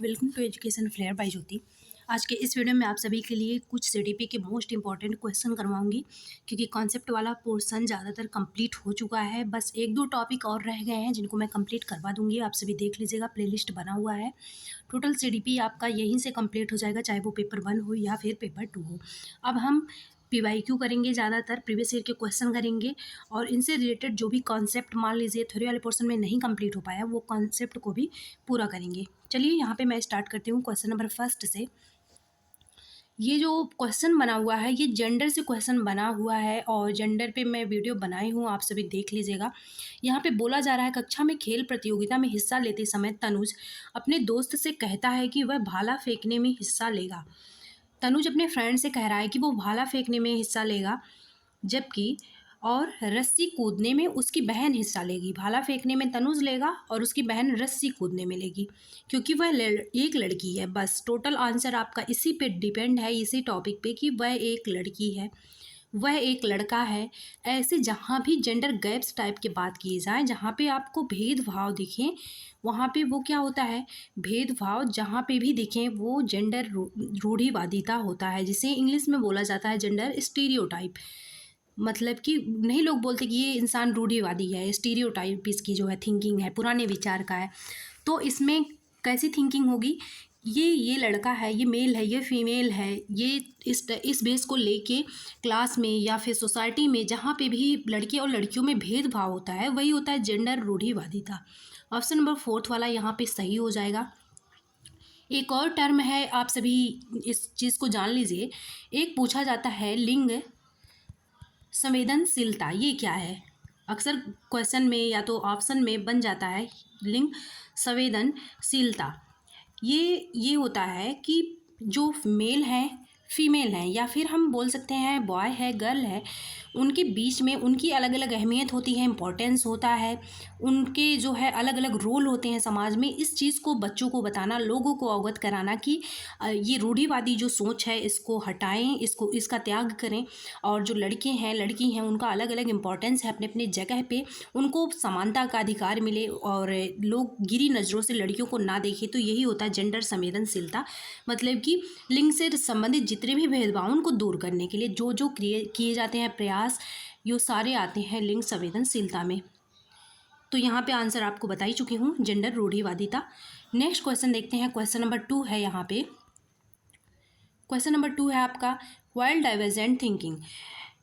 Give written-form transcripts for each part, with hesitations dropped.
Welcome to Education Flair by Jyoti. आज के इस वीडियो में आप सभी के लिए कुछ सीडीपी के मोस्ट इंपॉर्टेंट क्वेश्चन करवाऊंगी, क्योंकि कॉन्सेप्ट वाला पोर्शन ज़्यादातर कंप्लीट हो चुका है। बस एक दो टॉपिक और रह गए हैं जिनको मैं कंप्लीट करवा दूंगी। आप सभी देख लीजिएगा, प्लेलिस्ट बना हुआ है। टोटल सीडीपी आपका यहीं से कंप्लीट हो जाएगा, चाहे वो पेपर 1 हो या फिर पेपर 2 हो। अब हम पीवाईक्यू करेंगे, ज़्यादातर प्रीवियस ईयर के क्वेश्चन करेंगे और इनसे रिलेटेड जो भी कॉन्सेप्ट मान लीजिए थ्योरी वाले पोर्शन में नहीं कंप्लीट हो पाया, वो कॉन्सेप्ट को भी पूरा करेंगे। चलिए यहाँ पे मैं स्टार्ट करती हूँ क्वेश्चन नंबर फर्स्ट से। ये जो क्वेश्चन बना हुआ है ये जेंडर से क्वेश्चन बना हुआ है और जेंडर पे मैं वीडियो बनाई हूँ, आप सभी देख लीजिएगा। यहाँ पे बोला जा रहा है, कक्षा में खेल प्रतियोगिता में हिस्सा लेते समय तनुज अपने दोस्त से कहता है कि वह भाला फेंकने में हिस्सा लेगा। तनुज अपने फ्रेंड से कह रहा है कि वो भाला फेंकने में हिस्सा लेगा, जबकि और रस्सी कूदने में उसकी बहन हिस्सा लेगी। भाला फेंकने में तनुज लेगा और उसकी बहन रस्सी कूदने में लेगी, क्योंकि वह एक लड़की है। बस टोटल आंसर आपका इसी पे डिपेंड है, इसी टॉपिक पे, कि वह एक लड़की है, वह एक लड़का है। ऐसे जहाँ भी जेंडर गैप्स टाइप की बात की जाए, जहाँ पे आपको भेदभाव दिखें, वहाँ पे वो क्या होता है, भेदभाव जहाँ पे भी दिखें वो जेंडर रूढ़िवादिता होता है, जिसे इंग्लिश में बोला जाता है जेंडर स्टीरियोटाइप। मतलब कि नहीं, लोग बोलते कि ये इंसान रूढ़िवादी है, स्टीरियोटाइप इसकी जो है थिंकिंग है, पुराने विचार का है। तो इसमें कैसी थिंकिंग होगी, ये लड़का है, ये मेल है, ये फीमेल है, ये इस बेस को लेके क्लास में या फिर सोसाइटी में जहाँ पे भी लड़के और लड़कियों में भेदभाव होता है, वही होता है जेंडर रूढ़िवादिता। ऑप्शन नंबर 4 वाला यहाँ पे सही हो जाएगा। एक और टर्म है, आप सभी इस चीज़ को जान लीजिए। एक पूछा जाता है लिंग संवेदनशीलता, ये क्या है? अक्सर क्वेश्चन में या तो ऑप्शन में बन जाता है लिंग संवेदनशीलता। ये होता है कि जो मेल हैं, फीमेल हैं, या फिर हम बोल सकते हैं बॉय है, गर्ल है, उनके बीच में उनकी अलग अलग अहमियत होती है, इम्पोर्टेंस होता है, उनके जो है अलग अलग रोल होते हैं समाज में। इस चीज़ को बच्चों को बताना, लोगों को अवगत कराना कि ये रूढ़िवादी जो सोच है इसको हटाएं, इसका त्याग करें। और जो लड़के हैं, लड़की हैं, उनका अलग अलग इम्पोर्टेंस है अपने अपने जगह पे, उनको समानता का अधिकार मिले और लोग गिरी नज़रों से लड़कियों को ना देखें। तो यही होता है जेंडर संवेदनशीलता। मतलब कि लिंग से संबंधित जितने भी भेदभाव उनको दूर करने के लिए जो जो किए जाते हैं प्रयास, ये सारे आते हैं लिंग संवेदनशीलता में। तो यहाँ पे आंसर आपको बता ही चुकी हूँ, जेंडर रूढ़िवादिता। नेक्स्ट क्वेश्चन देखते हैं, क्वेश्चन नंबर 2 है यहाँ पे। क्वेश्चन नंबर 2 है आपका वाइल्ड डाइवर्जेंट थिंकिंग।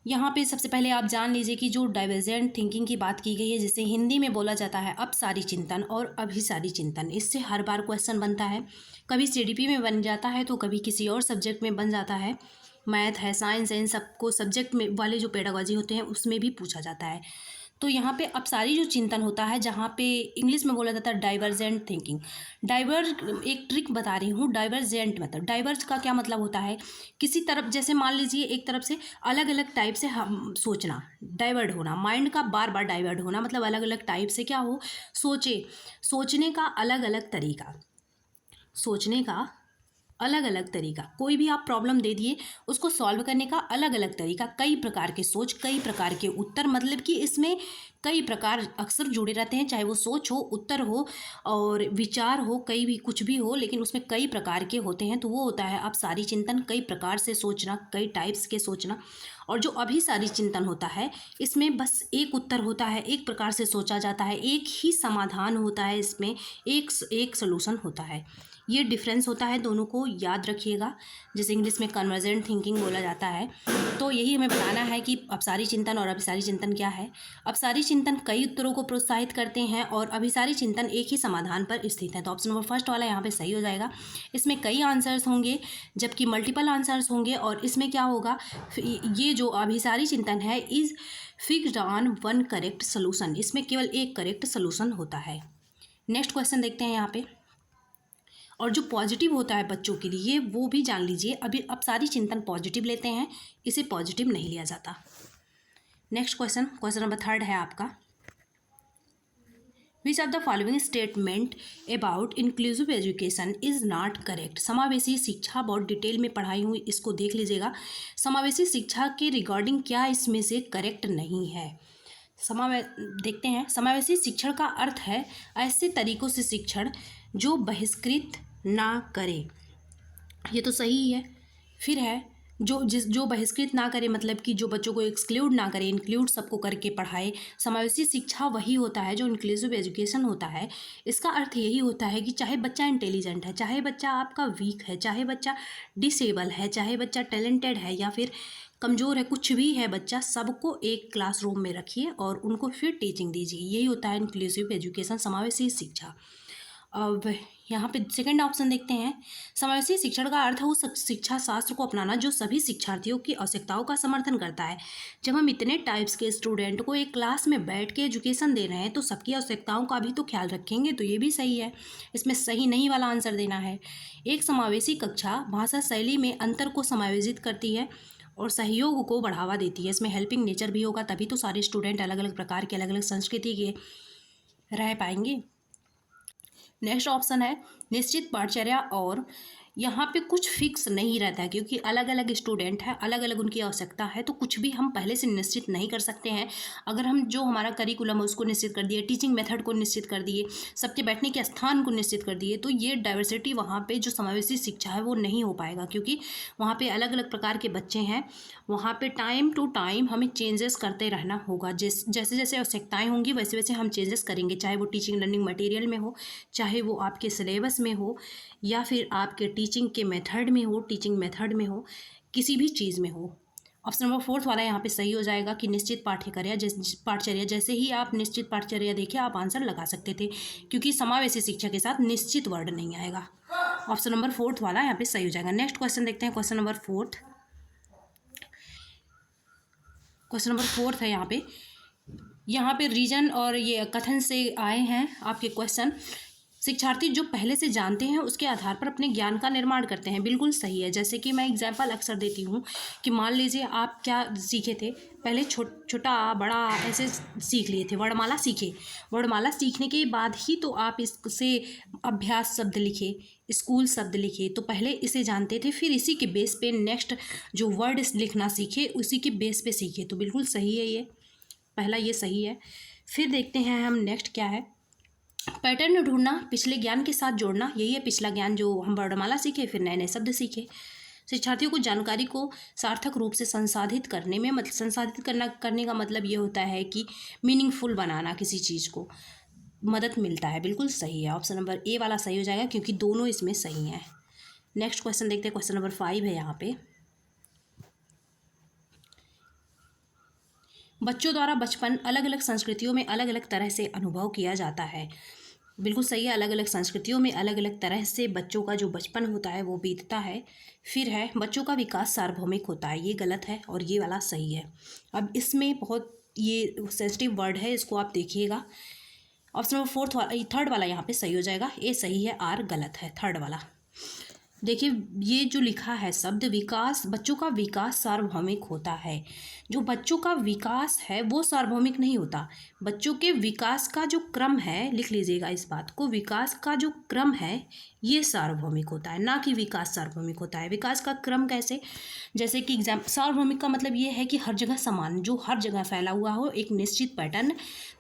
यहाँ पे सबसे पहले आप जान लीजिए कि जो डाइवर्जेंट थिंकिंग की बात की गई है, जिसे हिंदी में बोला जाता है अपसारी चिंतन और अभिसारी चिंतन, इससे हर बार क्वेश्चन बनता है। कभी सीडीपी में बन जाता है तो कभी किसी और सब्जेक्ट में बन जाता है। मैथ है, साइंस है, इन सबको सब्जेक्ट में वाले जो पेडागॉजी होते हैं उसमें भी पूछा जाता है। तो यहाँ पे अपसारी जो चिंतन होता है, जहाँ पे इंग्लिश में बोला जाता है डाइवर्जेंट थिंकिंग। एक ट्रिक बता रही हूँ। डाइवर्जेंट मतलब, डाइवर्ज का क्या मतलब होता है, किसी तरफ, जैसे मान लीजिए एक तरफ से अलग अलग टाइप से हम सोचना, डाइवर्ट होना, माइंड का बार बार डाइवर्ट होना, मतलब अलग अलग टाइप से क्या हो, सोचने का अलग अलग तरीका, सोचने का अलग अलग तरीका। कोई भी आप प्रॉब्लम दे दिए, उसको सॉल्व करने का अलग अलग तरीका, कई प्रकार के सोच, कई प्रकार के उत्तर। मतलब कि इसमें कई प्रकार अक्सर जुड़े रहते हैं, चाहे वो सोच हो, उत्तर हो और विचार हो, कई भी कुछ भी हो, लेकिन उसमें कई प्रकार के होते हैं। तो वो होता है अब सारी चिंतन, कई प्रकार से सोचना, कई टाइप्स के सोचना। और जो अभी सारी चिंतन होता है, इसमें बस एक उत्तर होता है, एक प्रकार से सोचा जाता है, एक ही समाधान होता है, इसमें एक सोल्यूशन होता है। ये डिफरेंस होता है, दोनों को याद रखिएगा, जिसे इंग्लिश में कन्वर्जेंट थिंकिंग बोला जाता है। तो यही हमें बताना है कि अपसारी चिंतन और अभिसारी चिंतन क्या है। अपसारी चिंतन कई उत्तरों को प्रोत्साहित करते हैं और अभिसारी चिंतन एक ही समाधान पर स्थित है। तो ऑप्शन नंबर फर्स्ट वाला यहाँ पे सही हो जाएगा। इसमें कई आंसर्स होंगे, जबकि मल्टीपल आंसर्स होंगे। और इसमें क्या होगा, ये जो अभिसारी चिंतन है is fixed on one correct solution, इसमें केवल एक करेक्ट सोल्यूशन होता है। नेक्स्ट क्वेश्चन देखते हैं यहाँ पे। और जो पॉजिटिव होता है बच्चों के लिए, वो भी जान लीजिए। अभी अब सारी चिंतन पॉजिटिव लेते हैं, इसे पॉजिटिव नहीं लिया जाता। नेक्स्ट क्वेश्चन, क्वेश्चन नंबर 3 है आपका। विच of the following statement about inclusive education is not correct. समावेशी शिक्षा, बहुत डिटेल में पढ़ाई हुई, इसको देख लीजिएगा। समावेशी शिक्षा के रिगार्डिंग क्या इसमें से करेक्ट नहीं है। देखते हैं। समावेशी शिक्षण का अर्थ है ऐसे तरीकों से शिक्षण जो बहिष्कृत ना करे, ये तो सही है। फिर है जो बहिष्कृत ना करे, मतलब कि जो बच्चों को एक्सक्लूड ना करे, इंक्लूड सबको करके पढ़ाए। समावेशी शिक्षा वही होता है जो इंक्लूसिव एजुकेशन होता है। इसका अर्थ यही होता है कि चाहे बच्चा इंटेलिजेंट है, चाहे बच्चा आपका वीक है, चाहे बच्चा डिसेबल है, चाहे बच्चा टैलेंटेड है या फिर कमज़ोर है, कुछ भी है बच्चा, सबको एक क्लासरूम में रखिए और उनको फिर टीचिंग दीजिए। यही होता है इंक्लूसिव एजुकेशन, समावेशी शिक्षा। अब यहाँ पे सेकंड ऑप्शन देखते हैं। समावेशी शिक्षण का अर्थ है उस शिक्षा शास्त्र को अपनाना जो सभी शिक्षार्थियों की आवश्यकताओं का समर्थन करता है। जब हम इतने टाइप्स के स्टूडेंट को एक क्लास में बैठ के एजुकेशन दे रहे हैं तो सबकी आवश्यकताओं का भी तो ख्याल रखेंगे, तो ये भी सही है। इसमें सही नहीं वाला आंसर देना है। एक समावेशी कक्षा भाषा शैली में अंतर को समायोजित करती है और सहयोग को बढ़ावा देती है। इसमें हेल्पिंग नेचर भी होगा, तभी तो सारे स्टूडेंट अलग अलग प्रकार के, अलग अलग संस्कृति के रह पाएंगे। नेक्स्ट ऑप्शन है निश्चित पाठचर्या, और यहाँ पे कुछ फिक्स नहीं रहता है क्योंकि अलग अलग स्टूडेंट है, अलग अलग उनकी आवश्यकता है, तो कुछ भी हम पहले से निश्चित नहीं कर सकते हैं। अगर हम जो हमारा करिकुलम है उसको निश्चित कर दिए, टीचिंग मेथड को निश्चित कर दिए, सबके बैठने के स्थान को निश्चित कर दिए, तो ये डाइवर्सिटी वहाँ पे जो समावेशी शिक्षा है वो नहीं हो पाएगा क्योंकि वहाँ पे अलग अलग प्रकार के बच्चे हैं। वहाँ पे टाइम टू टाइम हमें चेंजेस करते रहना होगा। जैसे जैसे आवश्यकताएँ होंगी वैसे वैसे हम चेंजेस करेंगे, चाहे वो टीचिंग लर्निंग मटेरियल में हो, चाहे वो आपके सिलेबस में हो, या फिर आपके टीचिंग के मेथड में हो, टीचिंग मेथड में हो, किसी भी चीज़ में हो। ऑप्शन नंबर 4 वाला यहाँ पे सही हो जाएगा कि निश्चित पाठचर्या। जैसे ही आप निश्चित पाठचर्या देखिए आप आंसर लगा सकते थे क्योंकि समावेशी शिक्षा के साथ निश्चित वर्ड नहीं आएगा। ऑप्शन नंबर 4 वाला यहाँ पे सही हो जाएगा। नेक्स्ट क्वेश्चन देखते हैं, क्वेश्चन नंबर 4 है यहाँ पे रीजन और ये कथन से आए हैं आपके क्वेश्चन। शिक्षार्थी जो पहले से जानते हैं उसके आधार पर अपने ज्ञान का निर्माण करते हैं, बिल्कुल सही है। जैसे कि मैं एग्जांपल अक्सर देती हूँ कि मान लीजिए आप क्या सीखे थे, पहले छोटा बड़ा ऐसे सीख लिए थे, वर्णमाला सीखे। वर्णमाला सीखने के बाद ही तो आप इससे अभ्यास शब्द लिखे, स्कूल शब्द लिखे, तो पहले इसे जानते थे, फिर इसी के बेस पे नेक्स्ट जो वर्ड लिखना सीखे उसी के बेस पे सीखे, तो बिल्कुल सही है ये पहला, ये सही है। फिर देखते हैं हम नेक्स्ट क्या है। पैटर्न ढूंढना, पिछले ज्ञान के साथ जोड़ना, यही है पिछला ज्ञान जो हम वर्णमाला सीखे, फिर नए नए शब्द सीखे। शिक्षार्थियों को जानकारी को सार्थक रूप से संसाधित करने में, मतलब संसाधित करने का मतलब ये होता है कि मीनिंगफुल बनाना, किसी चीज़ को मदद मिलता है, बिल्कुल सही है। ऑप्शन नंबर ए वाला सही हो जाएगा क्योंकि दोनों इसमें सही हैं। नेक्स्ट क्वेश्चन देखते हैं, क्वेश्चन नंबर 5 है यहाँ पे। बच्चों द्वारा बचपन अलग अलग संस्कृतियों में अलग अलग तरह से अनुभव किया जाता है, बिल्कुल सही है। अलग अलग संस्कृतियों में अलग अलग तरह से बच्चों का जो बचपन होता है वो बीतता है। फिर है बच्चों का विकास सार्वभौमिक होता है, ये गलत है और ये वाला सही है। अब इसमें बहुत ये सेंसिटिव वर्ड है, इसको आप देखिएगा। ऑप्शन नंबर थर्ड वाला यहाँ पे सही हो जाएगा, ए सही है, आर गलत है, थर्ड वाला। देखिए ये जो लिखा है शब्द विकास, बच्चों का विकास सार्वभौमिक होता है। जो बच्चों का विकास है वो सार्वभौमिक नहीं होता। बच्चों के विकास का जो क्रम है, लिख लीजिएगा इस बात को, विकास का जो क्रम है ये सार्वभौमिक होता है, ना कि विकास सार्वभौमिक होता है। विकास का क्रम कैसे, जैसे कि सार्वभौमिक का मतलब ये है कि हर जगह समान, जो हर जगह फैला हुआ हो एक निश्चित पैटर्न,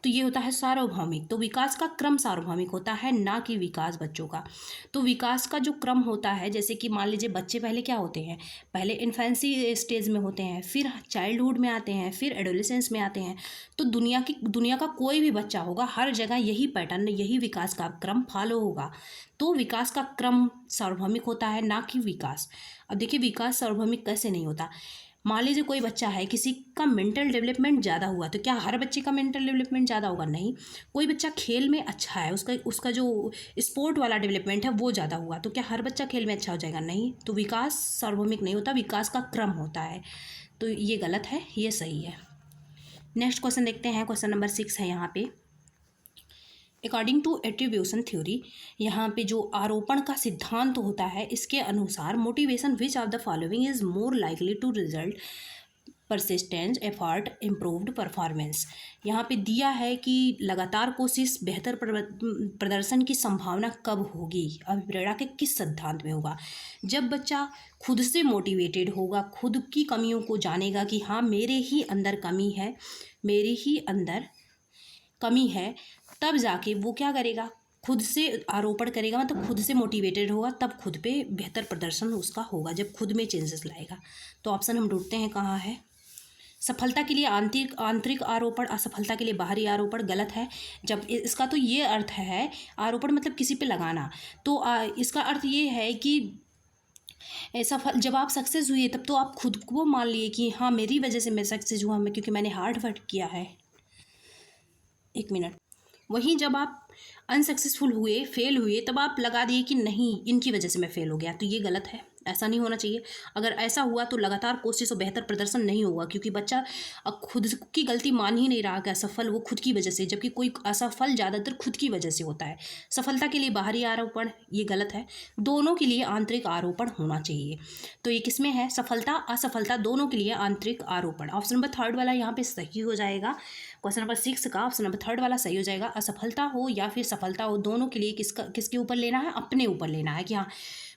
तो ये होता है सार्वभौमिक। तो विकास का क्रम सार्वभौमिक होता है, ना कि विकास बच्चों का। तो विकास का जो क्रम होता है, जैसे कि मान लीजिए बच्चे पहले क्या होते हैं, पहले इन्फेंसी स्टेज में होते हैं, फिर चाइल्डहुड में आते हैं, फिर एडोलेसेंस में आते हैं। तो दुनिया का कोई भी बच्चा होगा, हर जगह यही पैटर्न, यही विकास का क्रम फॉलो होगा। तो विकास का क्रम सार्वभौमिक होता है, ना कि विकास। अब देखिए विकास सार्वभौमिक कैसे नहीं होता। मान लीजिए कोई बच्चा है, किसी का मेंटल डेवलपमेंट ज़्यादा हुआ, तो क्या हर बच्चे का मेंटल डेवलपमेंट ज़्यादा होगा? नहीं। कोई बच्चा खेल में अच्छा है, उसका जो स्पोर्ट वाला डेवलपमेंट है वो ज़्यादा हुआ, तो क्या हर बच्चा खेल में अच्छा हो जाएगा? नहीं। तो विकास सार्वभौमिक नहीं होता, विकास का क्रम होता है। तो ये गलत है, ये सही है। नेक्स्ट क्वेश्चन देखते हैं, क्वेश्चन नंबर 6 है यहाँ पे। अकॉर्डिंग टू एट्रीब्यूशन थ्योरी, यहाँ पे जो आरोपण का सिद्धांत होता है, इसके अनुसार motivation which of the following is more likely to result persistence effort improved performance. यहाँ पे दिया है कि लगातार कोशिश बेहतर प्रदर्शन की संभावना कब होगी, अभिप्रेरणा के किस सिद्धांत में होगा? जब बच्चा खुद से मोटिवेटेड होगा, खुद की कमियों को जानेगा कि हाँ मेरे ही अंदर कमी है, मेरे ही अंदर कमी है, तब जाके वो क्या करेगा, खुद से आरोपण करेगा मतलब खुद से मोटिवेटेड होगा, तब खुद पे बेहतर प्रदर्शन उसका होगा जब खुद में चेंजेस लाएगा। तो ऑप्शन हम ढूंढते हैं कहाँ है। सफलता के लिए आंतरिक आंतरिक आरोपण, असफलता के लिए बाहरी आरोपण गलत है। जब इसका तो ये अर्थ है, आरोपण मतलब किसी पे लगाना, तो इसका अर्थ ये है कि सफल जब आप सक्सेस हुए तब तो आप खुद को मान लिए कि हाँ मेरी वजह से मैं सक्सेस हुआ, मैं क्योंकि मैंने हार्ड वर्क किया है। एक मिनट। वहीं जब आप अनसक्सेसफुल हुए, फेल हुए, तब आप लगा दिए कि नहीं इनकी वजह से मैं फेल हो गया, तो ये गलत है, ऐसा नहीं होना चाहिए। अगर ऐसा हुआ तो लगातार कोशिश और बेहतर प्रदर्शन नहीं होगा, क्योंकि बच्चा अब खुद की गलती मान ही नहीं रहा कि असफल वो खुद की वजह से, जबकि कोई असफल ज़्यादातर खुद की वजह से होता है। सफलता के लिए बाहरी आरोपण ये गलत है, दोनों के लिए आंतरिक आरोपण होना चाहिए। तो ये किसमें है, सफलता असफलता दोनों के लिए आंतरिक आरोपण। ऑप्शन नंबर थर्ड वाला यहाँ पे सही हो जाएगा। क्वेश्चन नंबर 6 का ऑप्शन नंबर थर्ड वाला सही हो जाएगा। असफलता हो या फिर सफलता हो, दोनों के लिए किसके ऊपर लेना है, अपने ऊपर लेना है कि हाँ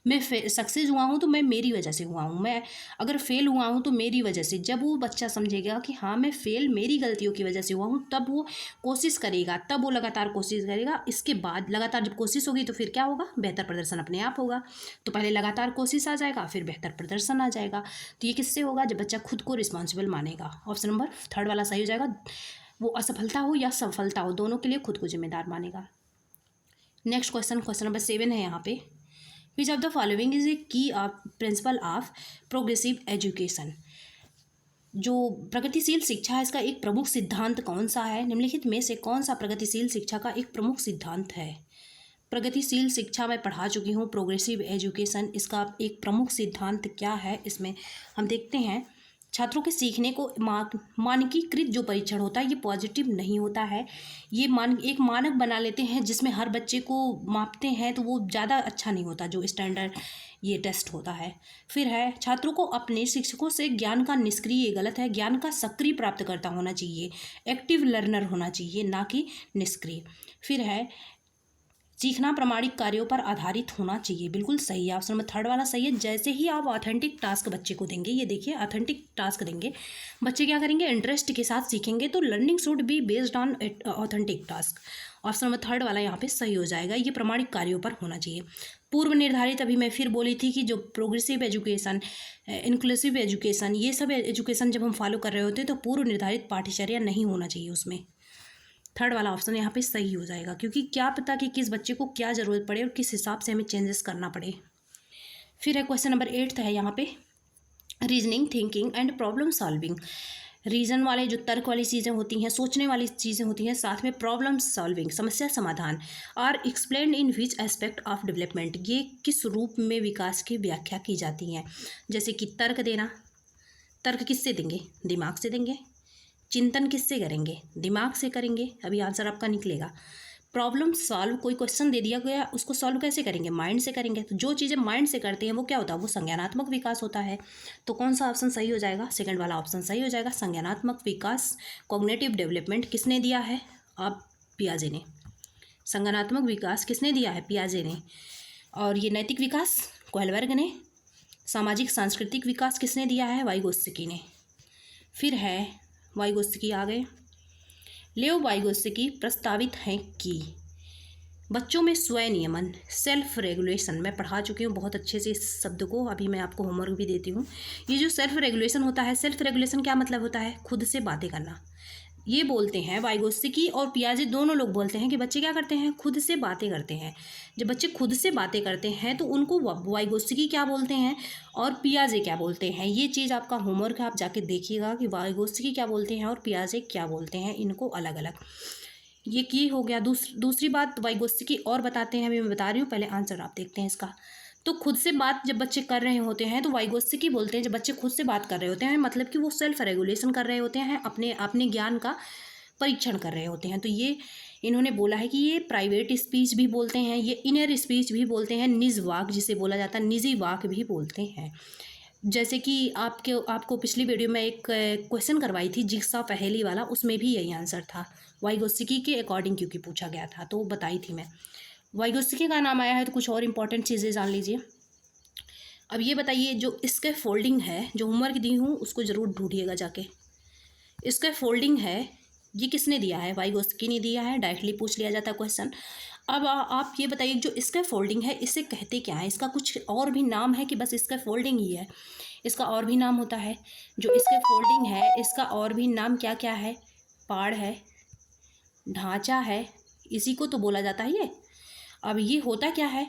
मैं सक्सेस हुआ हूँ तो मैं मेरी वजह से हुआ हूँ, मैं अगर फेल हुआ हूँ तो मेरी वजह से। जब वो बच्चा समझेगा कि हाँ मैं फेल मेरी गलतियों की वजह से हुआ हूँ, तब वो कोशिश करेगा, तब वो लगातार कोशिश करेगा। इसके बाद लगातार जब कोशिश होगी तो फिर क्या होगा, बेहतर प्रदर्शन अपने आप होगा। तो पहले लगातार कोशिश आ जाएगा, फिर बेहतर प्रदर्शन आ जाएगा। तो ये किससे होगा, जब बच्चा खुद को रिस्पॉन्सिबल मानेगा। ऑप्शन नंबर थर्ड वाला सही हो जाएगा। वो असफलता हो या सफलता हो, दोनों के लिए खुद को जिम्मेदार मानेगा। नेक्स्ट क्वेश्चन, क्वेश्चन नंबर 7 है यहाँ पे। विच of the following is a की प्रिंसिपल ऑफ प्रोग्रेसिव एजुकेशन। जो प्रगतिशील शिक्षा है इसका एक प्रमुख सिद्धांत कौन सा है, निम्नलिखित में से कौन सा प्रगतिशील शिक्षा का एक प्रमुख सिद्धांत है। प्रगतिशील शिक्षा मैं पढ़ा चुकी हूँ, प्रोग्रेसिव एजुकेशन, इसका एक प्रमुख सिद्धांत क्या है, इसमें हम देखते हैं। छात्रों के सीखने को मानकीकृत जो परीक्षण होता है ये पॉजिटिव नहीं होता है, ये एक मानक बना लेते हैं जिसमें हर बच्चे को मापते हैं, तो वो ज़्यादा अच्छा नहीं होता जो स्टैंडर्ड ये टेस्ट होता है। फिर है छात्रों को अपने शिक्षकों से ज्ञान का निष्क्रिय, गलत है, ज्ञान का सक्रिय प्राप्तकर्ता होना चाहिए, एक्टिव लर्नर होना चाहिए, ना कि निष्क्रिय। फिर है सीखना प्रामाणिक कार्यों पर आधारित होना चाहिए, बिल्कुल सही है, ऑप्शन नंबर थर्ड वाला सही है। जैसे ही आप ऑथेंटिक टास्क बच्चे को देंगे, ये देखिए ऑथेंटिक टास्क देंगे, बच्चे क्या करेंगे, इंटरेस्ट के साथ सीखेंगे। तो learning should be based on authentic task, option number third वाला यहाँ पे सही हो जाएगा, ये प्रामाणिक कार्यों पर होना चाहिए। पूर्व निर्धारित, अभी मैं फिर बोली थी कि जो प्रोग्रेसिव एजुकेशन, इंक्लूसिव एजुकेशन, ये सब एजुकेशन जब हम फॉलो कर रहे होते हैं तो पूर्व निर्धारित पाठ्यचर्या नहीं होना चाहिए उसमें। थर्ड वाला ऑप्शन यहाँ पे सही हो जाएगा, क्योंकि क्या पता कि किस बच्चे को क्या ज़रूरत पड़े और किस हिसाब से हमें चेंजेस करना पड़े। फिर है क्वेश्चन नंबर 8 है यहाँ पे, reasoning, thinking and problem solving. Reason वाले जो तर्क वाली चीज़ें होती हैं, सोचने वाली चीज़ें होती हैं, साथ में प्रॉब्लम सॉल्विंग, समस्या समाधान, are explain in which aspect of development, ये किस रूप में विकास की व्याख्या की जाती हैं। जैसे कि तर्क देना, तर्क किससे देंगे, दिमाग से देंगे। चिंतन किससे करेंगे, दिमाग से करेंगे, अभी आंसर आपका निकलेगा। प्रॉब्लम सॉल्व, कोई क्वेश्चन दे दिया गया उसको सॉल्व कैसे करेंगे, माइंड से करेंगे। तो जो चीज़ें माइंड से करते हैं वो क्या होता है, वो संज्ञानात्मक विकास होता है। तो कौन सा ऑप्शन सही हो जाएगा, सेकंड वाला ऑप्शन सही हो जाएगा, संज्ञानात्मक विकास, कॉग्निटिव डेवलपमेंट किसने दिया है, आप पियाजे ने। संज्ञानात्मक विकास किसने दिया है, पियाजे ने। और ये नैतिक विकास कोहलबर्ग ने। सामाजिक सांस्कृतिक विकास किसने दिया है, वाइगोत्स्की ने। फिर है वाइगोत्स्की आ गए। लेओ वाइगोत्स्की प्रस्तावित हैं कि बच्चों में स्वनियमन, सेल्फ रेगुलेशन, मैं पढ़ा चुकी हूँ बहुत अच्छे से इस शब्द को, अभी मैं आपको होमवर्क भी देती हूँ। ये जो सेल्फ रेगुलेशन होता है, सेल्फ रेगुलेशन क्या मतलब होता है, खुद से बातें करना। ये बोलते हैं वाइगोत्स्की और पियाजे दोनों लोग बोलते हैं कि बच्चे क्या करते हैं, खुद से बातें करते हैं। जब बच्चे खुद से बातें करते हैं तो उनको वाइगोत्स्की क्या बोलते हैं और पियाजे क्या बोलते हैं। ये चीज़ आपका होमवर्क है, आप जाके देखिएगा कि वाइगोत्स्की क्या बोलते हैं और पियाजे क्या बोलते हैं, इनको अलग अलग। ये की हो गया। दूसरी बात वाइगोत्स्की और बताते हैं, अभी मैं बता रही हूँ, पहले आंसर आप देखते हैं इसका। तो खुद से बात जब बच्चे कर रहे होते हैं तो वाइगोत्स्की बोलते हैं जब बच्चे खुद से बात कर रहे होते हैं मतलब कि वो सेल्फ रेगुलेशन कर रहे होते हैं, अपने ज्ञान का परीक्षण कर रहे होते हैं। तो ये इन्होंने बोला है कि ये प्राइवेट स्पीच भी बोलते हैं, ये इनर स्पीच भी बोलते हैं, निज वाक जिसे बोला जाता है, निजी वाक भी बोलते हैं। जैसे कि आपको पिछली वीडियो में एक क्वेश्चन करवाई थी जिग्सा पहेली वाला, उसमें भी यही आंसर था, वाइगोत्स्की के अकॉर्डिंग क्योंकि पूछा गया था तो बताई थी मैं। वाइगोत्स्की का नाम आया है तो कुछ और इंपॉर्टेंट चीज़ें जान लीजिए। अब ये बताइए, जो इसके फोल्डिंग है, जो होमवर्क दी हूँ उसको ज़रूर ढूंढिएगा जाके। इसका फोल्डिंग है, ये किसने दिया है, वाइगोत्स्की ने दिया है, डायरेक्टली पूछ लिया जाता है क्वेश्चन। अब आप ये बताइए, जो स्कैफोल्डिंग है इसे कहते क्या है? इसका कुछ और भी नाम है कि बस स्कैफोल्डिंग ही है? इसका और भी नाम होता है। जो स्कैफोल्डिंग है इसका और भी नाम क्या क्या है? पाड़ है, ढांचा है, इसी को तो बोला जाता है ये। अब ये होता क्या है,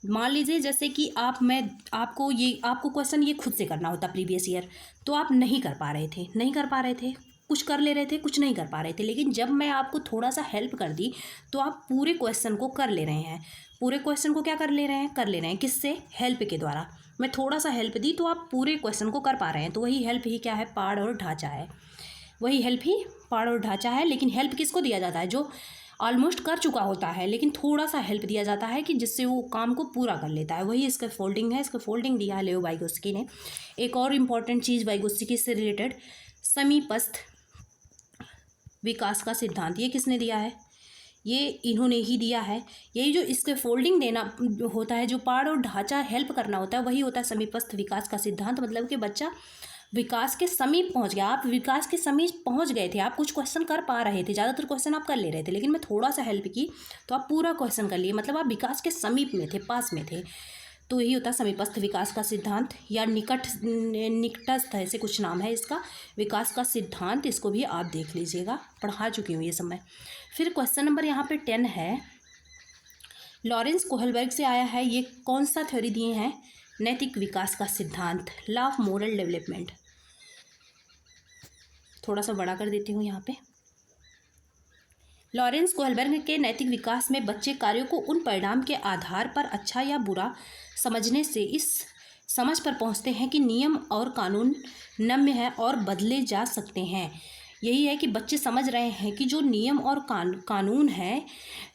मान लीजिए जैसे कि आपको क्वेश्चन ये खुद से करना होता प्रीवियस ईयर, तो आप नहीं कर पा रहे थे, कुछ कर ले रहे थे, कुछ नहीं कर पा रहे थे, लेकिन जब मैं आपको थोड़ा सा हेल्प कर दी तो आप पूरे क्वेश्चन को कर ले रहे हैं। पूरे क्वेश्चन को क्या कर ले रहे हैं किससे? हेल्प के द्वारा। मैं थोड़ा सा हेल्प दी तो आप पूरे क्वेश्चन को कर पा रहे हैं, तो वही हेल्प ही क्या है? पाड़ और ढांचा है। वही हेल्प ही पाड़ और ढांचा है। लेकिन हेल्प किसको दिया जाता है? जो ऑलमोस्ट कर चुका होता है, लेकिन थोड़ा सा हेल्प दिया जाता है कि जिससे वो काम को पूरा कर लेता है, वही इसका फोल्डिंग है। इसका फोल्डिंग दिया है लेओ वाइगोत्स्की ने। एक और इम्पॉर्टेंट चीज़ वाइगोत्स्की से रिलेटेड, समीपस्थ विकास का सिद्धांत, ये किसने दिया है? ये इन्होंने ही दिया है। यही जो इसके फोल्डिंग देना होता है, जो पाड़ और ढांचा हेल्प करना होता है, वही होता है समीपस्थ विकास का सिद्धांत। मतलब कि बच्चा विकास के समीप पहुंच गया, आप विकास के समीप पहुंच गए थे, आप कुछ क्वेश्चन कर पा रहे थे, ज़्यादातर क्वेश्चन आप कर ले रहे थे, लेकिन मैं थोड़ा सा हेल्प की तो आप पूरा क्वेश्चन कर लिए, मतलब आप विकास के समीप में थे, पास में थे। तो यही होता है समीपस्थ विकास का सिद्धांत, या निकटस्थ, ऐसे कुछ नाम है इसका, विकास का सिद्धांत। इसको भी आप देख लीजिएगा, पढ़ा चुकी हूँ ये सब मैं। फिर क्वेश्चन नंबर यहाँ पे 10 है, लॉरेंस कोहलबर्ग से आया है। ये कौन सा थ्योरी दिए हैं? नैतिक विकास का सिद्धांत, लॉ ऑफ मोरल डेवलपमेंट। थोड़ा सा बड़ा कर देती हूँ यहाँ पे। लॉरेंस कोहलबर्ग के नैतिक विकास में बच्चे कार्यों को उन परिणाम के आधार पर अच्छा या बुरा समझने से इस समझ पर पहुँचते हैं कि नियम और कानून नम्य है और बदले जा सकते हैं। यही है कि बच्चे समझ रहे हैं कि जो नियम और कानून है,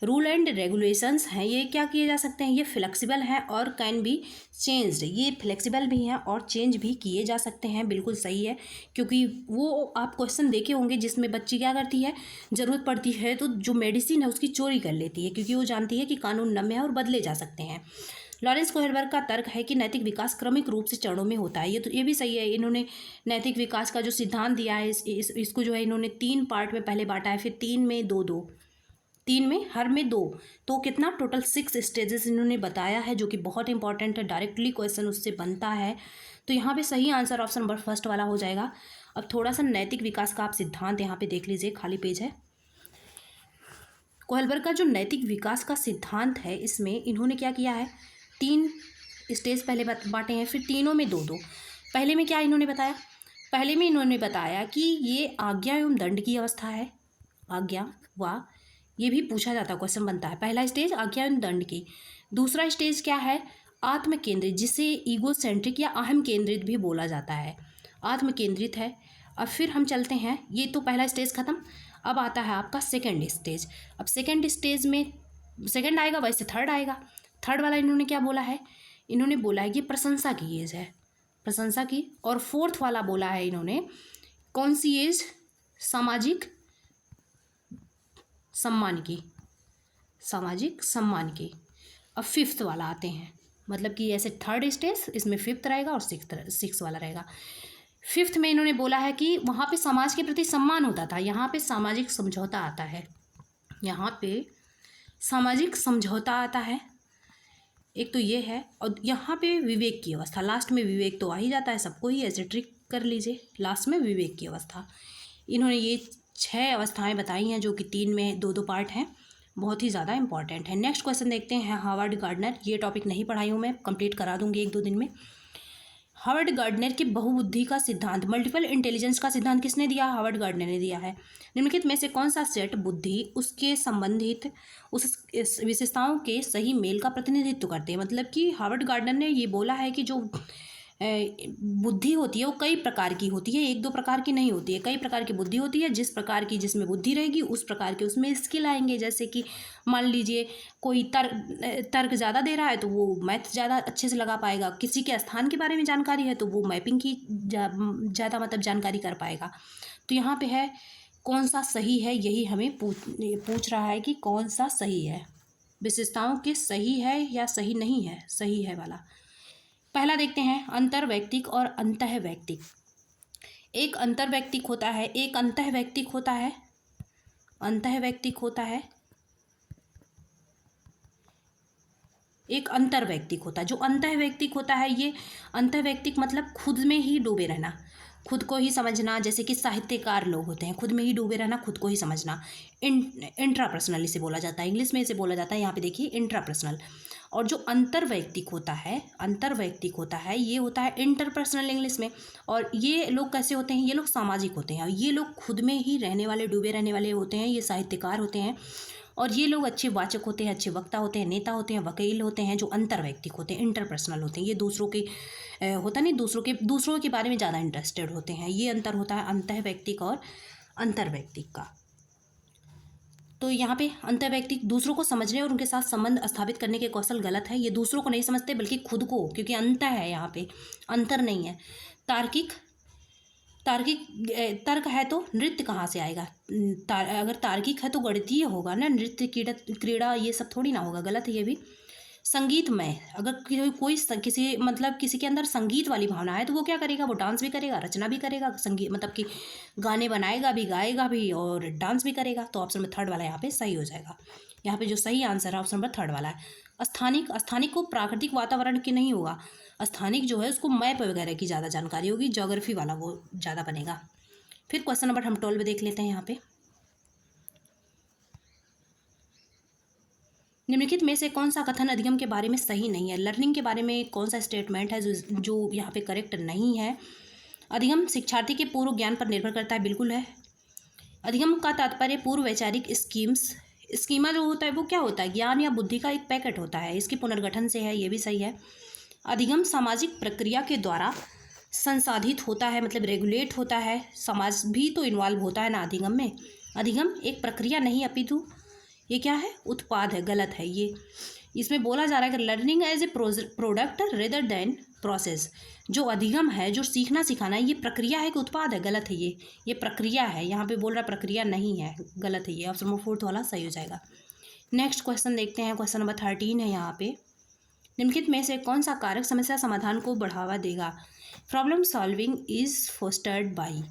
रूल एंड रेगुलेशंस हैं, ये क्या किए जा सकते हैं? ये फ्लेक्सिबल हैं और कैन बी चेंज्ड। ये फ्लेक्सिबल भी हैं और चेंज भी किए जा सकते हैं। बिल्कुल सही है, क्योंकि वो आप क्वेश्चन देखे होंगे जिसमें बच्ची क्या करती है, ज़रूरत पड़ती है तो जो मेडिसिन है उसकी चोरी कर लेती है, क्योंकि वो जानती है कि कानून नम्य है और बदले जा सकते हैं। लॉरेंस कोहलबर्ग का तर्क है कि नैतिक विकास क्रमिक रूप से चरणों में होता है। ये भी सही है। इन्होंने नैतिक विकास का जो सिद्धांत दिया है, इसको जो है इन्होंने 3 पार्ट में पहले बांटा है, फिर 3 में 2-2, 3 में, हर में 2, तो कितना टोटल 6 स्टेजेस इन्होंने बताया है, जो कि बहुत इंपॉर्टेंट है, डायरेक्टली क्वेश्चन उससे बनता है। तो यहाँ पे सही आंसर ऑप्शन नंबर फर्स्ट वाला हो जाएगा। अब थोड़ा सा नैतिक विकास का आप सिद्धांत यहाँ पे देख लीजिए, खाली पेज है। कोहलबर्ग का जो नैतिक विकास का सिद्धांत है, इसमें इन्होंने क्या किया है, 3 स्टेज पहले बांटे हैं, फिर तीनों में 2-2। पहले में क्या इन्होंने बताया? पहले में इन्होंने बताया कि ये आज्ञा एवं दंड की अवस्था है। आज्ञा व ये भी पूछा जाता, क्वेश्चन बनता है। पहला स्टेज आज्ञा एवं दंड की। दूसरा स्टेज क्या है? आत्म केंद्रित, जिसे ईगो सेंट्रिक या अहम केंद्रित भी बोला जाता है, आत्म केंद्रित है। अब फिर हम चलते हैं, ये तो पहला स्टेज खत्म। अब आता है आपका सेकंड स्टेज। अब सेकंड स्टेज में सेकंड आएगा, वैसे थर्ड आएगा। थर्ड वाला इन्होंने क्या बोला है? इन्होंने बोला है कि प्रशंसा की एज है, प्रशंसा की। और फोर्थ वाला बोला है इन्होंने, कौन सी एज? सामाजिक सम्मान की, सामाजिक सम्मान की। अब फिफ्थ वाला आते हैं, मतलब कि ऐसे थर्ड स्टेज, इसमें फिफ्थ रहेगा और सिक्स वाला रहेगा। फिफ्थ में इन्होंने बोला है कि वहाँ पे समाज के प्रति सम्मान होता था, यहाँ पे सामाजिक समझौता आता है, यहाँ पे सामाजिक समझौता आता है। एक तो ये है, और यहाँ पे विवेक की अवस्था, लास्ट में विवेक तो आ ही जाता है सबको ही, ऐसे ट्रिक कर लीजिए, लास्ट में विवेक की अवस्था। इन्होंने ये 6 अवस्थाएं बताई हैं, जो कि 3 में 2-2 पार्ट हैं, बहुत ही ज़्यादा इंपॉर्टेंट है। नेक्स्ट क्वेश्चन देखते हैं, हार्वर्ड गार्डनर। ये टॉपिक नहीं पढ़ाई हूँ मैं, कंप्लीट करा दूंगी 1-2 दिन में। हार्वर्ड गार्डनर के बहुबुद्धि का सिद्धांत, मल्टीपल इंटेलिजेंस का सिद्धांत किसने दिया? हार्वर्ड गार्डनर ने दिया है। निम्नलिखित में से कौन सा सेट बुद्धि उसके संबंधित उस विशेषताओं के सही मेल का प्रतिनिधित्व करते हैं? मतलब कि हार्वर्ड गार्डनर ने ये बोला है कि जो बुद्धि होती है वो कई प्रकार की होती है, 1-2 प्रकार की नहीं होती है, कई प्रकार की बुद्धि होती है। जिस प्रकार की जिसमें बुद्धि रहेगी उस प्रकार के उसमें स्किल आएंगे। जैसे कि मान लीजिए कोई तर्क ज़्यादा दे रहा है तो वो मैथ ज़्यादा अच्छे से लगा पाएगा, किसी के स्थान के बारे में जानकारी है तो वो मैपिंग की ज़्यादा मतलब जानकारी कर पाएगा। तो यहाँ पे है कौन सा सही है, यही हमें पूछ रहा है कि कौन सा सही है, विशेषताओं के सही है या सही नहीं है, सही है वाला। पहला देखते हैं, अंतर्वैयक्तिक और अंतःवैयक्तिक। एक अंतर्वैयक्तिक होता है, एक अंतःवैयक्तिक होता है, अंतःवैयक्तिक होता है। एक अंतर्वैयक्तिक होता है। जो अंतर्वैयक्तिक होता है, ये अंतर्वैयक्तिक मतलब खुद में ही डूबे रहना, खुद को ही समझना। जैसे कि साहित्यकार लोग होते हैं, खुद में ही डूबे रहना, खुद को ही समझना। इंट्रापर्सनल इसे बोला जाता है, इंग्लिश में इसे बोला जाता है, यहाँ पे देखिए इंट्रापर्सनल। और जो अंतर्वैयक्तिक होता है, अंतर्वैयक्तिक होता है, ये होता है इंटरपर्सनल इंग्लिश में। और ये लोग कैसे होते हैं, ये लोग सामाजिक होते हैं, ये लोग खुद में ही रहने वाले, डूबे रहने वाले होते हैं, ये साहित्यकार होते हैं। और ये लोग अच्छे वाचक होते हैं, अच्छे वक्ता होते हैं, नेता होते हैं, वकील होते हैं। जो अंतर्वैयक्तिक होते हैं, इंटरपर्सनल होते हैं, ये दूसरों के होता नहीं, दूसरों के बारे में ज़्यादा इंटरेस्टेड होते हैं। ये अंतर होता है अंतर्वैयक्तिक और अंतर्वैयक्तिक का। तो यहाँ पे अंतर्वैयक्तिक दूसरों को समझने और उनके साथ संबंध स्थापित करने के कौशल गलत है। ये दूसरों को नहीं समझते बल्कि खुद को, क्योंकि अंतर है यहाँ पे, अंतर नहीं है। तार्किक तर्क है तो नृत्य कहाँ से आएगा? अगर तार्किक है तो गणितीय होगा ना, नृत्य क्रीड़ा ये सब थोड़ी ना होगा, गलत है ये भी। संगीतमय, अगर किसी के अंदर संगीत वाली भावना है तो वो क्या करेगा, वो डांस भी करेगा, रचना भी करेगा, संगीत मतलब कि गाने बनाएगा भी, गाएगा भी और डांस भी करेगा। तो ऑप्शन नंबर थर्ड वाला यहाँ पे सही हो जाएगा। यहाँ पे जो सही आंसर है ऑप्शन नंबर थर्ड वाला है। स्थानिक को प्राकृतिक वातावरण की नहीं होगा, स्थानिक जो है उसको मैप वगैरह की ज़्यादा जानकारी होगी, ज्योग्राफी वाला वो ज़्यादा बनेगा। फिर क्वेश्चन नंबर हम 12 देख लेते हैं। यहाँ पे निम्नलिखित में से कौन सा कथन अधिगम के बारे में सही नहीं है? लर्निंग के बारे में कौन सा स्टेटमेंट है जो यहाँ पे करेक्ट नहीं है? अधिगम शिक्षार्थी के पूर्व ज्ञान पर निर्भर करता है, बिल्कुल है। अधिगम का तात्पर्य पूर्व वैचारिक स्कीमा जो होता है वो क्या होता है, ज्ञान या बुद्धि का एक पैकेट होता है, इसके पुनर्गठन से है, ये भी सही है। अधिगम सामाजिक प्रक्रिया के द्वारा संसाधित होता है, मतलब रेगुलेट होता है, समाज भी तो इन्वॉल्व होता है ना अधिगम में। अधिगम एक प्रक्रिया नहीं अपितु ये क्या है, उत्पाद है, गलत है ये। इसमें बोला जा रहा है कि learning as a product rather than process. जो अधिगम है, जो सीखना सिखाना है, ये प्रक्रिया है कि उत्पाद है, गलत है ये प्रक्रिया है। यहाँ पे बोल रहा प्रक्रिया नहीं है, गलत है ये। ऑप्शन नंबर फोर्थ वाला सही हो जाएगा। नेक्स्ट क्वेश्चन देखते हैं, क्वेश्चन नंबर 13 है। यहाँ पे निम्नलिखित में से कौन सा कारक समस्या समाधान को बढ़ावा देगा? Problem solving is fostered by,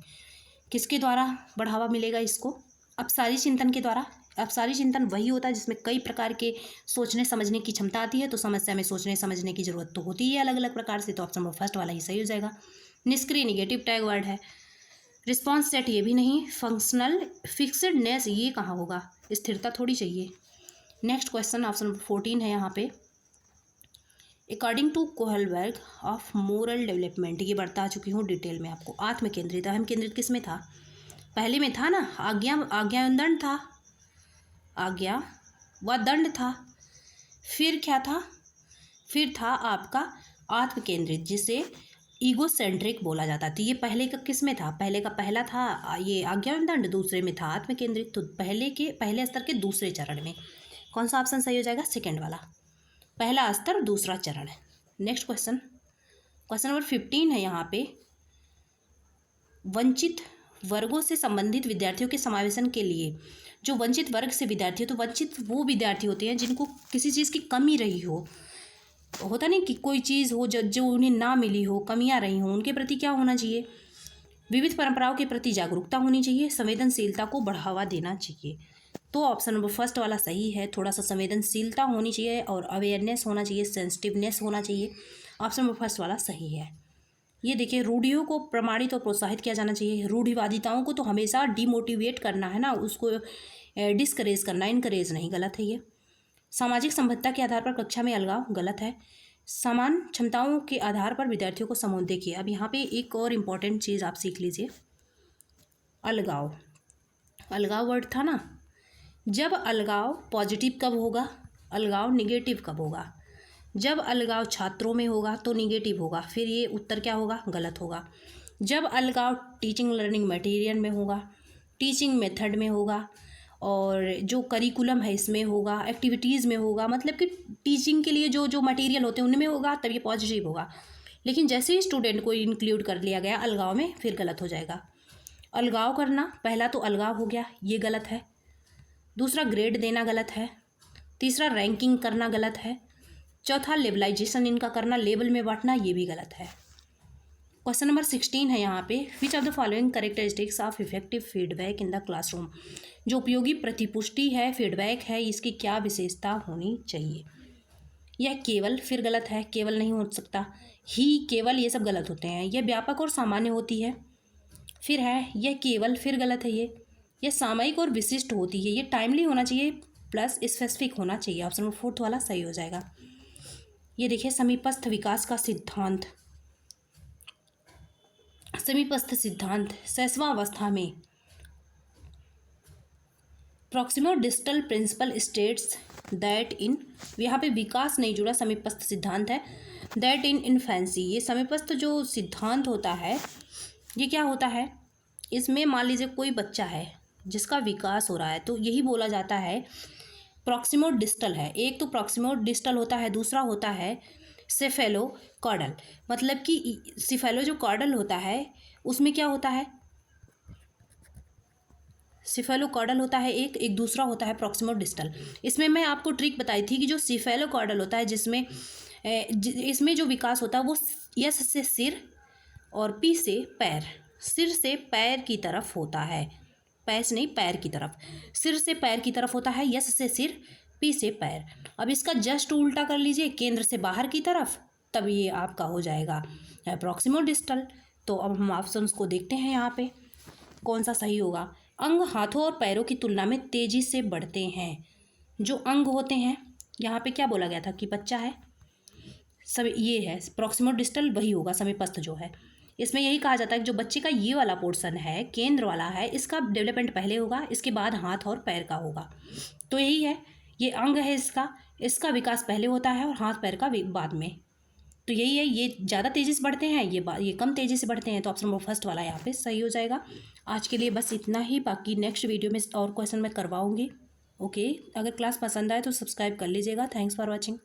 किसके द्वारा बढ़ावा मिलेगा इसको? अपसारी चिंतन के द्वारा। अपसारी चिंतन वही होता है जिसमें कई प्रकार के सोचने समझने की क्षमता आती है, तो समस्या में सोचने समझने की जरूरत तो होती है अलग अलग प्रकार से, तो ऑप्शन नंबर फर्स्ट वाला ही सही हो जाएगा। निष्क्रिय निगेटिव टैग वर्ड है। रिस्पॉन्स सेट ये भी नहीं। फंक्शनल फिक्सडनेस ये कहाँ होगा, स्थिरता थोड़ी चाहिए। नेक्स्ट क्वेश्चन ऑप्शन नंबर 14 है। यहाँ पे according to Kohlberg of moral development, ये बढ़ता चुकी हूँ डिटेल में आपको। आत्म केंद्रित, अहम केंद्रित किस में था? पहले में था ना, आज्ञा दंड था, आज्ञा व दंड था। फिर क्या था? फिर था आपका आत्म केंद्रित, जिसे ईगोसेंट्रिक बोला जाता था। ये पहले का किस में था? पहला था ये आज्ञा व दंड, दूसरे में था आत्म केंद्रित। तो पहले स्तर के दूसरे चरण में कौन सा ऑप्शन सही हो जाएगा? सेकेंड वाला, पहला स्तर दूसरा चरण। नेक्स्ट क्वेश्चन नंबर 15 है। यहाँ पे वंचित वर्गों से संबंधित विद्यार्थियों के समावेशन के लिए, जो वंचित वर्ग से विद्यार्थी, तो वंचित वो विद्यार्थी होते हैं जिनको किसी चीज़ की कमी रही हो, होता नहीं कि कोई चीज़ हो जो उन्हें ना मिली हो, कमियां रही हों, उनके प्रति क्या होना चाहिए? विविध परंपराओं के प्रति जागरूकता होनी चाहिए, संवेदनशीलता को बढ़ावा देना चाहिए। तो ऑप्शन नंबर फर्स्ट वाला सही है। थोड़ा सा संवेदनशीलता होनी चाहिए और अवेयरनेस होना चाहिए, सेंसिटिवनेस होना चाहिए। ऑप्शन नंबर फर्स्ट वाला सही है। ये देखिए, रूढ़ियों को प्रमाणित और प्रोत्साहित किया जाना चाहिए। रूढ़िवादिताओं को तो हमेशा डिमोटिवेट करना है ना, उसको डिस्करेज करना, इनकरेज नहीं, गलत है ये। सामाजिक संबद्धता के आधार पर कक्षा में अलगाव, गलत है। समान क्षमताओं के आधार पर विद्यार्थियों को समूह। देखिए अब यहाँ पे एक और इम्पॉर्टेंट चीज़ आप सीख लीजिए, अलगाव वर्ड था ना, जब अलगाव पॉजिटिव कब होगा, अलगाव निगेटिव कब होगा? जब अलगाव छात्रों में होगा तो निगेटिव होगा, फिर ये उत्तर क्या होगा? गलत होगा। जब अलगाव टीचिंग लर्निंग मटेरियल में होगा, टीचिंग मेथड में होगा, और जो करिकुलम है इसमें होगा, एक्टिविटीज़ में होगा, मतलब कि टीचिंग के लिए जो मटेरियल होते हैं उनमें होगा, तब ये पॉजिटिव होगा। लेकिन जैसे ही स्टूडेंट को इंक्लूड कर लिया गया अलगाव में, फिर गलत हो जाएगा। अलगाव करना, पहला तो अलगाव हो गया, ये गलत है। दूसरा ग्रेड देना गलत है। तीसरा रैंकिंग करना गलत है। चौथा लेवलाइजेशन इनका करना, लेवल में बांटना, ये भी गलत है। क्वेश्चन नंबर 16 है यहाँ पे, विच of the following characteristics of effective feedback in the classroom, जो उपयोगी प्रतिपुष्टि है, फीडबैक है, इसकी क्या विशेषता होनी चाहिए? यह केवल फिर गलत है, केवल नहीं हो सकता। ही, केवल, ये सब गलत होते हैं। यह व्यापक और सामान्य होती है। फिर है यह केवल, फिर गलत है ये। यह सामयिक और विशिष्ट होती है। ये टाइमली होना चाहिए प्लस स्पेसिफिक होना चाहिए। ऑप्शन नंबर 4 वाला सही हो जाएगा। ये देखिए समीपस्थ विकास का सिद्धांत। समीपस्थ सिद्धांत 6वां अवस्था में proximo distal principal states that in, यहाँ पे विकास नहीं जुड़ा, समीपस्थ सिद्धांत है। दैट इन इन्फेंसी, ये समीपस्थ जो सिद्धांत होता है ये क्या होता है, इसमें मान लीजिए कोई बच्चा है जिसका विकास हो रहा है तो यही बोला जाता है प्रॉक्सिमो डिस्टल है। एक तो प्रॉक्सिमो डिस्टल होता है, दूसरा होता है सेफेलो कॉर्डल। मतलब कि सिफेलो जो कॉर्डल होता है उसमें क्या होता है, सिफेलो कॉर्डल होता है एक दूसरा होता है प्रॉक्सिमो डिस्टल। इसमें मैं आपको ट्रिक बताई थी कि जो सिफेलो कॉर्डल होता है जिसमें इसमें जो विकास होता है वो यस से सिर और पी से पैर, सिर से पैर की तरफ होता है। पैर से नहीं, पैर की तरफ, सिर से पैर की तरफ होता है। यस से सिर, पी से पैर। अब इसका जस्ट उल्टा कर लीजिए, केंद्र से बाहर की तरफ, तब ये आपका हो जाएगा प्रॉक्सिमो डिस्टल। तो अब हम ऑप्शंस को देखते हैं यहाँ पे कौन सा सही होगा। अंग हाथों और पैरों की तुलना में तेजी से बढ़ते हैं। जो अंग होते हैं, यहाँ पे क्या बोला गया था कि बच्चा है, सब ये है प्रॉक्सिमो डिस्टल, वही होगा समीपस्थ जो है। इसमें यही कहा जाता है कि जो बच्चे का ये वाला पोर्शन है, केंद्र वाला है, इसका डेवलपमेंट पहले होगा, इसके बाद हाथ और पैर का होगा। तो यही है, ये अंग है इसका, इसका विकास पहले होता है और हाथ पैर का बाद में। तो यही है, ये ज़्यादा तेज़ी से बढ़ते हैं, ये कम तेज़ी से बढ़ते हैं। तो ऑप्शन नंबर फर्स्ट वाला यहाँ पे सही हो जाएगा। आज के लिए बस इतना ही, बाकी नेक्स्ट वीडियो में और क्वेश्चन मैं करवाऊँगी। ओके, अगर क्लास पसंद आए तो सब्सक्राइब कर लीजिएगा। Thanks for watching.